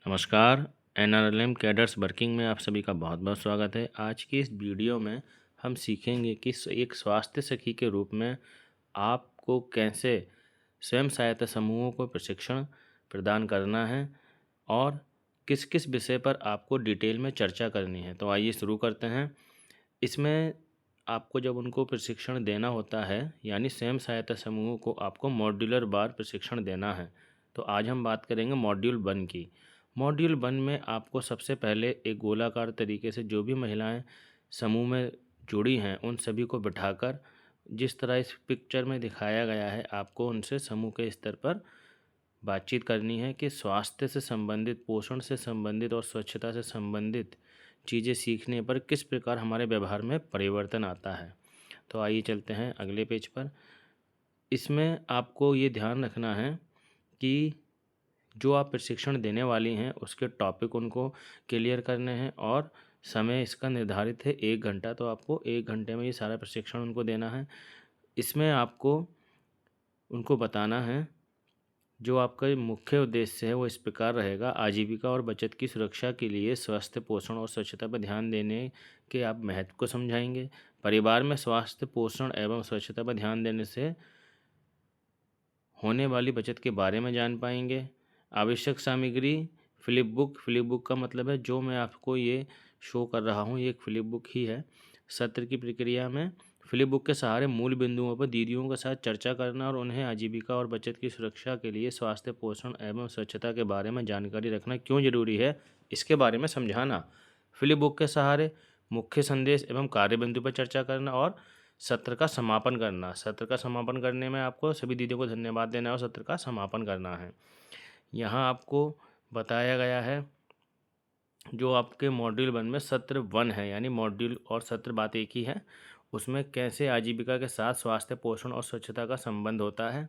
नमस्कार। NRLM cadres working में आप सभी का बहुत बहुत स्वागत है। आज की इस वीडियो में हम सीखेंगे कि एक स्वास्थ्य सखी के रूप में आपको कैसे स्वयं सहायता समूहों को प्रशिक्षण प्रदान करना है और किस किस विषय पर आपको डिटेल में चर्चा करनी है। तो आइए शुरू करते हैं। इसमें आपको जब उनको प्रशिक्षण देना होता है यानी स्वयं सहायता समूहों को आपको मॉड्यूलर बार प्रशिक्षण देना है। तो आज हम बात करेंगे मॉड्यूल 1 की। मॉड्यूल 1 में आपको सबसे पहले एक गोलाकार तरीके से जो भी महिलाएं समूह में जुड़ी हैं उन सभी को बिठाकर जिस तरह इस पिक्चर में दिखाया गया है आपको उनसे समूह के स्तर पर बातचीत करनी है कि स्वास्थ्य से संबंधित, पोषण से संबंधित और स्वच्छता से संबंधित चीज़ें सीखने पर किस प्रकार हमारे व्यवहार में परिवर्तन आता है। तो आइए चलते हैं अगले पेज पर। इसमें आपको ये ध्यान रखना है कि जो आप प्रशिक्षण देने वाली हैं उसके टॉपिक उनको क्लियर करने हैं और समय इसका निर्धारित है 1 घंटा। तो आपको 1 घंटे में ये सारा प्रशिक्षण उनको देना है। इसमें आपको उनको बताना है जो आपका मुख्य उद्देश्य है वो इस प्रकार रहेगा। आजीविका और बचत की सुरक्षा के लिए स्वास्थ्य, पोषण और स्वच्छता पर ध्यान देने के आप महत्व को समझाएंगे। परिवार में स्वास्थ्य, पोषण एवं स्वच्छता पर ध्यान देने से होने वाली बचत के बारे में जान पाएंगे। आवश्यक सामग्री फ्लिप बुक का मतलब है जो मैं आपको ये शो कर रहा हूँ ये एक फ्लिप बुक ही है। सत्र की प्रक्रिया में फ्लिप बुक के सहारे मूल बिंदुओं पर दीदियों के साथ चर्चा करना और उन्हें आजीविका और बचत की सुरक्षा के लिए स्वास्थ्य, पोषण एवं स्वच्छता के बारे में जानकारी रखना क्यों जरूरी है इसके बारे में समझाना। फ्लिप बुक के सहारे मुख्य संदेश एवं कार्य बिंदु पर चर्चा करना और सत्र का समापन करना। सत्र का समापन करने में आपको सभी दीदियों को धन्यवाद देना है और सत्र का समापन करना है। यहाँ आपको बताया गया है जो आपके मॉड्यूल 1 में सत्र 1 है यानी मॉड्यूल और सत्र बात एक ही है। उसमें कैसे आजीविका के साथ स्वास्थ्य, पोषण और स्वच्छता का संबंध होता है।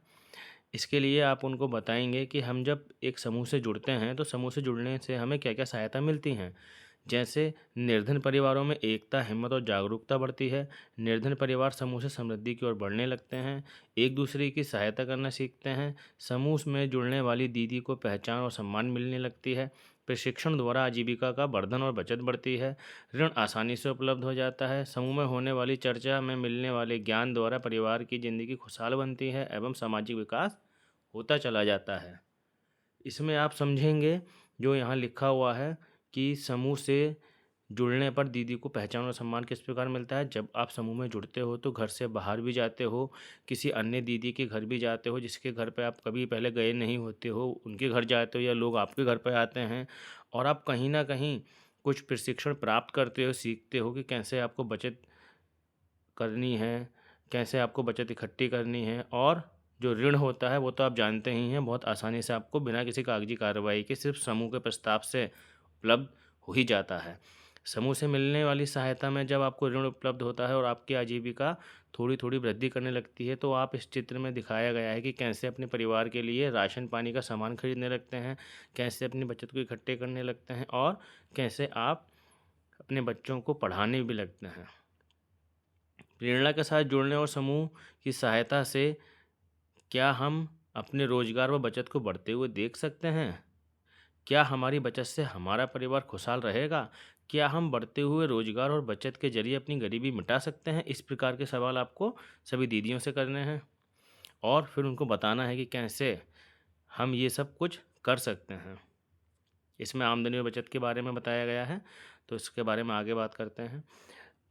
इसके लिए आप उनको बताएंगे कि हम जब एक समूह से जुड़ते हैं तो समूह से जुड़ने से हमें क्या क्या सहायता मिलती हैं। जैसे निर्धन परिवारों में एकता, हिम्मत और जागरूकता बढ़ती है। निर्धन परिवार समूह से समृद्धि की ओर बढ़ने लगते हैं, एक दूसरे की सहायता करना सीखते हैं। समूह में जुड़ने वाली दीदी को पहचान और सम्मान मिलने लगती है। प्रशिक्षण द्वारा आजीविका का वर्धन और बचत बढ़ती है। ऋण आसानी से उपलब्ध हो जाता है। समूह में होने वाली चर्चा में मिलने वाले ज्ञान द्वारा परिवार की जिंदगी खुशहाल बनती है एवं सामाजिक विकास होता चला जाता है। इसमें आप समझेंगे जो यहाँ लिखा हुआ है कि समूह से जुड़ने पर दीदी को पहचान और सम्मान किस प्रकार मिलता है। जब आप समूह में जुड़ते हो तो घर से बाहर भी जाते हो, किसी अन्य दीदी के घर भी जाते हो जिसके घर पे आप कभी पहले गए नहीं होते हो, उनके घर जाते हो या लोग आपके घर पे आते हैं और आप कहीं ना कहीं कुछ प्रशिक्षण प्राप्त करते हो, सीखते हो कि कैसे आपको बचत करनी है, कैसे आपको बचत इकट्ठी करनी है। और जो ऋण होता है वो तो आप जानते ही हैं, बहुत आसानी से आपको बिना किसी कागजी कार्रवाई के सिर्फ समूह के प्रस्ताव से उपलब्ध हो ही जाता है। समूह से मिलने वाली सहायता में जब आपको ऋण उपलब्ध होता है और आपकी आजीविका थोड़ी थोड़ी वृद्धि करने लगती है तो आप इस चित्र में दिखाया गया है कि कैसे अपने परिवार के लिए राशन पानी का सामान खरीदने लगते हैं, कैसे अपनी बचत को इकट्ठे करने लगते हैं और कैसे आप अपने बच्चों को पढ़ाने भी लगते हैं। प्रेरणा के साथ जुड़ने और समूह की सहायता से क्या हम अपने रोजगार व बचत को बढ़ते हुए देख सकते हैं? क्या हमारी बचत से हमारा परिवार खुशहाल रहेगा? क्या हम बढ़ते हुए रोजगार और बचत के जरिए अपनी गरीबी मिटा सकते हैं? इस प्रकार के सवाल आपको सभी दीदियों से करने हैं और फिर उनको बताना है कि कैसे हम ये सब कुछ कर सकते हैं। इसमें आमदनी और बचत के बारे में बताया गया है तो इसके बारे में आगे बात करते हैं।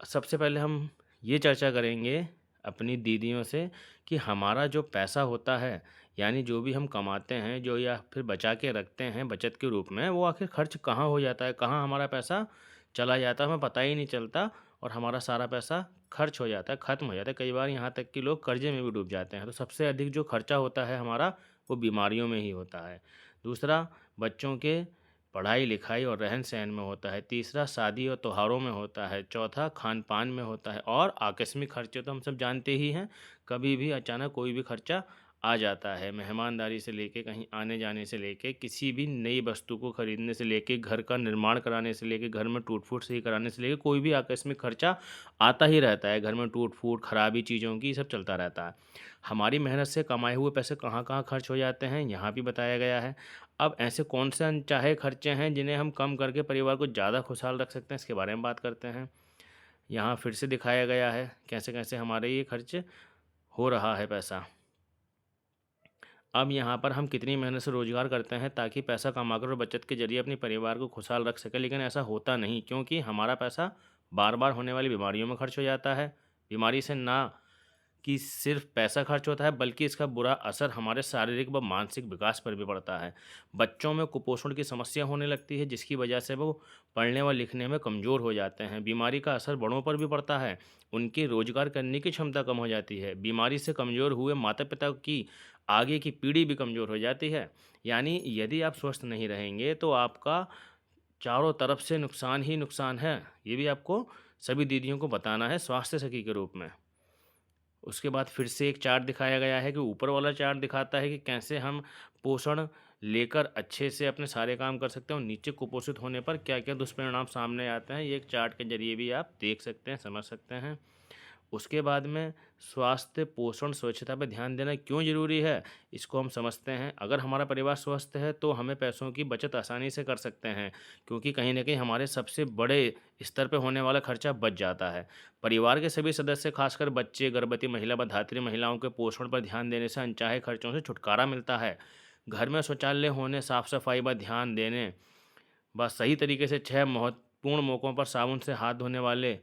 सबसे पहले हम ये चर्चा करेंगे अपनी दीदियों से कि हमारा जो पैसा होता है यानी जो भी हम कमाते हैं जो या फिर बचा के रखते हैं बचत के रूप में वो आखिर खर्च कहाँ हो जाता है, कहाँ हमारा पैसा चला जाता है हमें पता ही नहीं चलता और हमारा सारा पैसा खर्च हो जाता है, ख़त्म हो जाता है। कई बार यहाँ तक कि लोग कर्जे में भी डूब जाते हैं। तो सबसे अधिक जो खर्चा होता है हमारा वो बीमारियों में ही होता है। दूसरा बच्चों के पढ़ाई लिखाई और रहन सहन में होता है। तीसरा शादी और त्योहारों में होता है। चौथा खान पान में होता है और आकस्मिक खर्चे तो हम सब जानते ही हैं, कभी भी अचानक कोई भी खर्चा आ जाता है। मेहमानदारी से लेके, कहीं आने जाने से लेके, किसी भी नई वस्तु को खरीदने से लेके, घर का निर्माण कराने से लेके, घर में टूट-फूट सही कराने से लेके, कोई भी आकस्मिक खर्चा आता ही रहता है। घर में टूट-फूट, खराबी चीज़ों की, सब चलता रहता है। हमारी मेहनत से कमाए हुए पैसे कहाँ-कहाँ खर्च हो जाते हैं, यहाँ भी बताया गया है। अब ऐसे कौन से अनचाहे खर्चे हैं जिन्हें हम कम करके परिवार को ज़्यादा खुशहाल रख सकते हैं, इसके बारे में बात करते हैं। यहाँ फिर से दिखाया गया है कैसे-कैसे हमारे ये खर्च हो रहा है पैसा। अब यहाँ पर हम कितनी मेहनत से रोज़गार करते हैं ताकि पैसा कमाकर और बचत के ज़रिए अपने परिवार को खुशहाल रख सकें, लेकिन ऐसा होता नहीं, क्योंकि हमारा पैसा बार-बार होने वाली बीमारियों में खर्च हो जाता है। बीमारी से ना कि सिर्फ पैसा खर्च होता है, बल्कि इसका बुरा असर हमारे शारीरिक व मानसिक विकास पर भी पड़ता है। बच्चों में कुपोषण की समस्या होने लगती है, जिसकी वजह से वो पढ़ने व लिखने में कमज़ोर हो जाते हैं। बीमारी का असर बड़ों पर भी पड़ता है, उनकी रोजगार करने की क्षमता कम हो जाती है। बीमारी से कमज़ोर हुए माता पिता की आगे की पीढ़ी भी कमज़ोर हो जाती है। यानी यदि आप स्वस्थ नहीं रहेंगे तो आपका चारों तरफ से नुकसान ही नुकसान है। ये भी आपको सभी दीदियों को बताना है स्वास्थ्य सखी के रूप में। उसके बाद फिर से एक चार्ट दिखाया गया है कि ऊपर वाला चार्ट दिखाता है कि कैसे हम पोषण लेकर अच्छे से अपने सारे काम कर सकते हैं, और नीचे कुपोषित होने पर क्या क्या दुष्परिणाम सामने आते हैं, ये एक चार्ट के जरिए भी आप देख सकते हैं, समझ सकते हैं। उसके बाद में स्वास्थ्य, पोषण, स्वच्छता पर ध्यान देना क्यों ज़रूरी है, इसको हम समझते हैं। अगर हमारा परिवार स्वस्थ है तो हमें पैसों की बचत आसानी से कर सकते हैं, क्योंकि कहीं न कहीं हमारे सबसे बड़े स्तर पे होने वाला खर्चा बच जाता है। परिवार के सभी सदस्य, खासकर बच्चे, गर्भवती महिला व धात्री महिलाओं के पोषण पर ध्यान देने से अनचाहे खर्चों से छुटकारा मिलता है। घर में शौचालय होने, साफ-सफाई पर ध्यान देने, बस सही तरीके से 6 महत्वपूर्ण मौकों पर साबुन से हाथ धोने वाले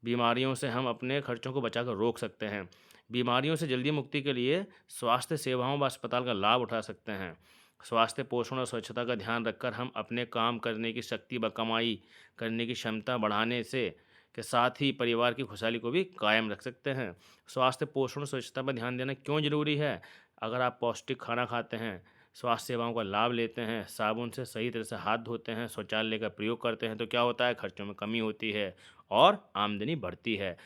बीमारियों से हम अपने खर्चों को बचाकर रोक सकते हैं। बीमारियों से जल्दी मुक्ति के लिए स्वास्थ्य सेवाओं व अस्पताल का लाभ उठा सकते हैं। स्वास्थ्य, पोषण और स्वच्छता का ध्यान रखकर हम अपने काम करने की शक्ति व कमाई करने की क्षमता बढ़ाने से के साथ ही परिवार की खुशहाली को भी कायम रख सकते हैं। स्वास्थ्य, पोषण और स्वच्छता पर ध्यान देना क्यों ज़रूरी है? अगर आप पौष्टिक खाना खाते हैं, स्वास्थ्य सेवाओं का लाभ लेते हैं, साबुन से सही तरह से हाथ धोते हैं, शौचालय का प्रयोग करते हैं, तो क्या होता है, खर्चों में कमी होती है और आमदनी बढ़ती है।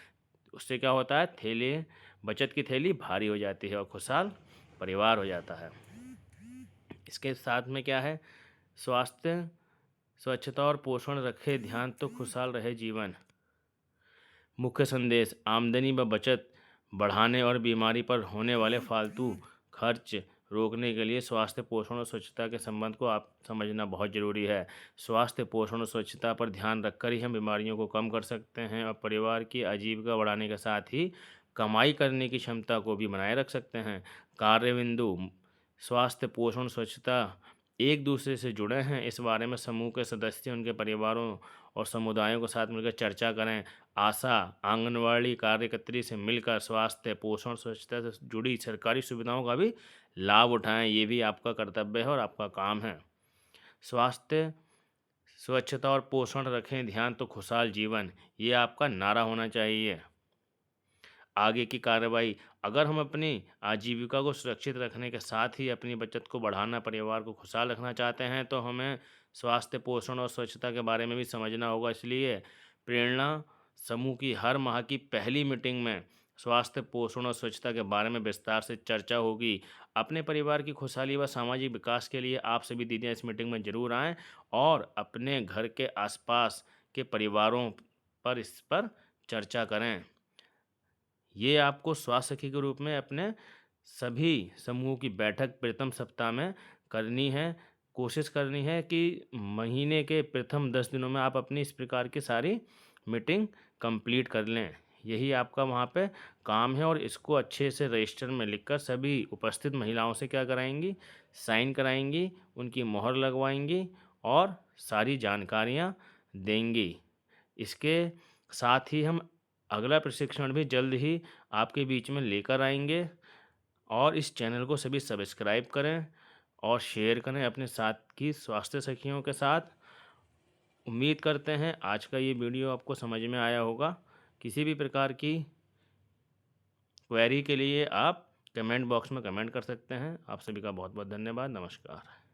उससे क्या होता है, बचत की थैली भारी हो जाती है और खुशहाल परिवार हो जाता है। इसके साथ में क्या है, स्वास्थ्य, स्वच्छता और पोषण रखे ध्यान तो खुशहाल रहे जीवन। मुख्य संदेश, आमदनी व बचत बढ़ाने और बीमारी पर होने वाले फालतू खर्च रोकने के लिए स्वास्थ्य, पोषण और स्वच्छता के संबंध को आप समझना बहुत ज़रूरी है। स्वास्थ्य, पोषण और स्वच्छता पर ध्यान रखकर ही हम बीमारियों को कम कर सकते हैं और परिवार की आजीविका बढ़ाने के साथ ही कमाई करने की क्षमता को भी बनाए रख सकते हैं। कार्य बिंदु, स्वास्थ्य, पोषण, स्वच्छता एक दूसरे से जुड़े हैं। इस बारे में समूह के सदस्य, उनके परिवारों और समुदायों के साथ मिलकर चर्चा करें। आशा, आंगनवाड़ी कार्यकर्त्री से मिलकर स्वास्थ्य, पोषण, स्वच्छता से जुड़ी सरकारी सुविधाओं का भी लाभ उठाएं। ये भी आपका कर्तव्य है और आपका काम है। स्वास्थ्य, स्वच्छता और पोषण रखें ध्यान तो खुशहाल जीवन, ये आपका नारा होना चाहिए। आगे की कार्रवाई, अगर हम अपनी आजीविका को सुरक्षित रखने के साथ ही अपनी बचत को बढ़ाना, परिवार को खुशहाल रखना चाहते हैं, तो हमें स्वास्थ्य, पोषण और स्वच्छता के बारे में भी समझना होगा। इसलिए प्रेरणा समूह की हर माह की पहली मीटिंग में स्वास्थ्य, पोषण और स्वच्छता के बारे में विस्तार से चर्चा होगी। अपने परिवार की खुशहाली व सामाजिक विकास के लिए आप सभी दीदियाँ इस मीटिंग में ज़रूर आएँ और अपने घर के आसपास के परिवारों पर इस पर चर्चा करें। ये आपको स्वास्थ्य सखी के रूप में अपने सभी समूह की बैठक प्रथम सप्ताह में करनी है। कोशिश करनी है कि महीने के प्रथम 10 दिनों में आप अपनी इस प्रकार की सारी मीटिंग कंप्लीट कर लें। यही आपका वहाँ पे काम है, और इसको अच्छे से रजिस्टर में लिखकर सभी उपस्थित महिलाओं से क्या कराएंगी, साइन कराएंगी, उनकी मोहर लगवाएंगी और सारी जानकारियाँ देंगी। इसके साथ ही हम अगला प्रशिक्षण भी जल्द ही आपके बीच में लेकर आएंगे, और इस चैनल को सभी सब्सक्राइब करें और शेयर करें अपने साथ की स्वास्थ्य सखियों के साथ। उम्मीद करते हैं आज का ये वीडियो आपको समझ में आया होगा। किसी भी प्रकार की क्वेरी के लिए आप कमेंट बॉक्स में कमेंट कर सकते हैं। आप सभी का बहुत बहुत धन्यवाद। नमस्कार।